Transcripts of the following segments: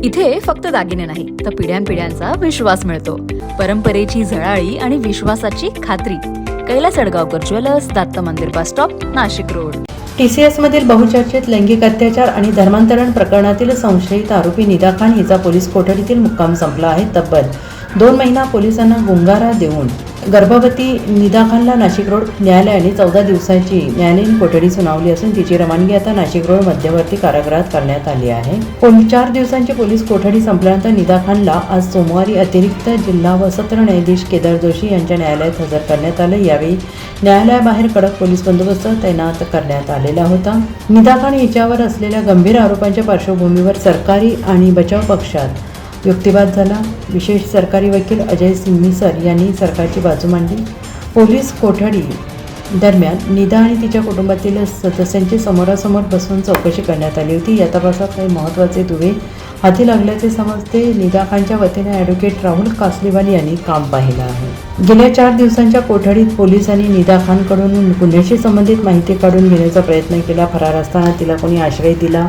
इथे फक्त दागिने नाही तर पिढ्यानपिढ्यांचा विश्वास मिळतो. परंपरेची झळाळी आणि विश्वासाची खात्री. कैलास अडगावकर ज्वेलर्स, दत्त मंदिर bus stop, Nashik road. TCS मधील बहुचर्चित लैंगिक अत्याचार आणि धर्मांतरण प्रकरणातील संशयित आरोपी निदा खान हिचा पोलीस कोठडीतील मुक्काम संपला आहे. तब्बल 2 महिना पोलिसांना गुंगारा देऊन गर्भवती निदा खानला नाशिक रोड न्यायालयाने 14 दिवसाची न्यायालयीन कोठडी सुनावली असून तिची रवानगी आता नाशिक रोड मध्यवर्ती कारागृहात करण्यात आली आहे. 4 दिवसांची पोलीस कोठडी संपल्यानंतर निदा खानला आज सोमवारी अतिरिक्त जिल्हा व सत्र न्यायाधीश केदार जोशी यांच्या न्यायालयात हजर करण्यात आले. यावेळी न्यायालयाबाहेर कडक पोलीस बंदोबस्त तैनात करण्यात आलेला होता. निदा खान हिच्यावर असलेल्या गंभीर आरोपांच्या पार्श्वभूमीवर सरकारी आणि बचाव पक्षात युक्तिवाद झाला. विशेष सरकारी वकील अजय सिंघमिसर यांनी सरकारची बाजू मांडली. पोलीस कोठडी दरम्यान निदा आणि तिच्या कुटुंबातील सदस्यांची समोरासमोर बसून चौकशी करण्यात आली होती. या तपासात काही महत्त्वाचे दुवे हाती लागल्याचे समजते. निदा खानच्या वतीने ॲडव्होकेट राहुल कासलीवाल यांनी काम पाहिलं आहे. गेल्या 4 दिवसांच्या कोठडीत पोलिसांनी निदा खानकडून गुन्ह्याशी संबंधित माहिती काढून घेण्याचा प्रयत्न केला. फरार असताना तिला कोणी आश्रय दिला,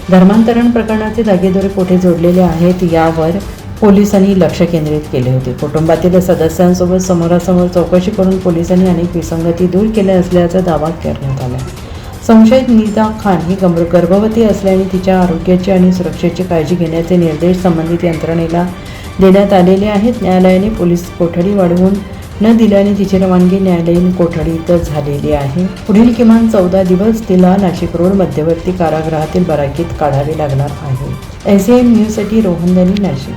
धर्मांतरण प्रकरणाचे धागेदोरे कोठे जोडलेले आहेत यावर पोलिसांनी लक्ष केंद्रित केले होते. कुटुंबातील सदस्यांसोबत समोरासमोर चौकशी करून पोलिसांनी अनेक विसंगती दूर केल्या असल्याचा दावा करण्यात आला. संशयित निदा खान ही गर्भवती असल्याने तिच्या आरोग्याची आणि सुरक्षेची काळजी घेण्याचे निर्देश संबंधित यंत्रणेला देण्यात आलेले आहेत. न्यायालयाने पोलीस कोठडी वाढवून न दिल्याने तिची रवानगी न्यायालयीन कोठडीतच झालेली आहे. पुढील किमान 14 दिवस तिला नाशिक रोड मध्यवर्ती कारागृहातील बराकीत काढावे लागणार आहे. SAM न्यूजसाठी रोहन दनी, नाशिक.